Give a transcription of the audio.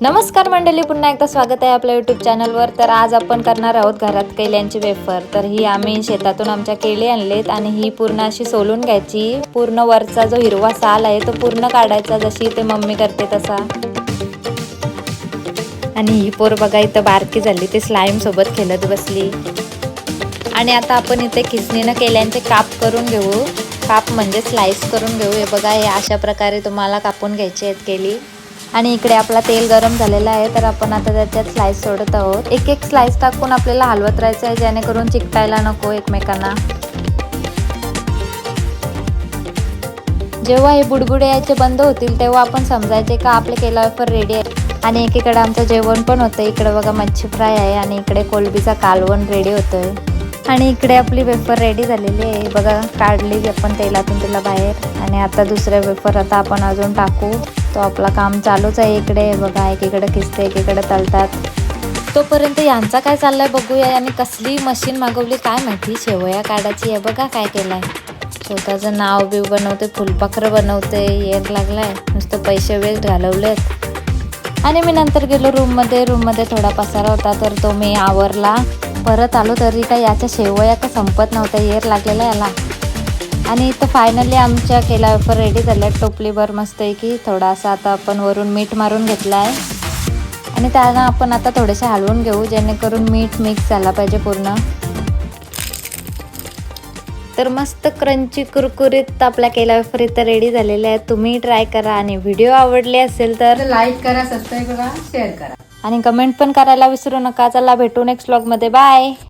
नमस्कार मंडळी, पुन्हा एकदा स्वागत आहे आपल्या यूट्यूब चॅनलवर। तर आज आपण करणार आहोत घरात केल्यांची वेफर। तर ही आम्ही शेतातून आमच्या केळी आणलेत आणि ही पूर्ण अशी सोलून घ्यायची। पूर्ण वरचा जो हिरवा साल आहे तो पूर्ण काढायचा, जशी ते मम्मी करते तसा। आणि ही पोर बघा इथं बारकी झाली, ते स्लाइम सोबत खेळत बसली। आणि आता आपण इथे खिसणीने केल्यांचे काप करून घेऊ। काप म्हणजे स्लाइस करून घेऊ। हे बघा, हे अशा प्रकारे तुम्हाला कापून घ्यायची आहेत केळी। आणि इकडे आपला तेल गरम झालेला आहे, तर आपण आता त्याच्यात स्लाइस सोडत आहोत। एक एक स्लाइस टाकून आपल्याला हलवत राहायचं आहे, जेणेकरून चिकटायला नको एकमेकांना। जेव्हा हे बुडबुडे यायचे बंद होतील तेव्हा आपण समजायचे का आपले केला वेफर रेडी आहे। आणि एकीकडे आमचं जेवण पण होतं। इकडे बघा मच्छी फ्राय आहे आणि इकडे कोलबीचा कालवण रेडी होतोय। आणि इकडे आपली वेफर रेडी झालेली आहे बघा, काढली आपण तेलातून तिला बाहेर। आणि आता दुसऱ्या वेफर आता आपण अजून टाकू, तो आपला काम चालूच आहे। इकडे बघा, एकीकडे किसते एकीकडे तळतात। तोपर्यंत यांचा काय चाललाय बघूया। आणि कसली मशीन मागवली काय माहिती, शेवया काढायची आहे। बघा काय केलंय, स्वतःचं नाव बी बनवते, फुलपाखरं बनवते। येर लागलाय, नुसतं पैसे वेस्ट घालवलेत। आणि मी नंतर गेलो रूममध्ये थोडा पसारा होता, तर तो मी आवरला। परत आलो तरी काय याच्या शेवया का संपत नव्हत्या, येर लागलेला याला। आणि इथं फायनली आमच्या केला वेफर रेडी झाल्या टोपलीभर मस्त आहे की। थोडासा आता आपण वरून मीठ मारून घेतला आहे आणि त्यानं आपण आता थोडेसे हलवून घेऊ, जेणेकरून मीठ मिक्स झाला पाहिजे पूर्ण। तर मस्त क्रंची कुरकुरीत आपल्या केला वेफर इथं रेडी झालेले आहेत। तुम्ही ट्राय करा आणि व्हिडिओ आवडले असेल तर लाईक करा, सबस्क्राईब करा, शेअर करा आणि कमेंट पण करायला विसरू नका। चला भेटू नेक्स्ट व्लॉग मध्ये, बाय।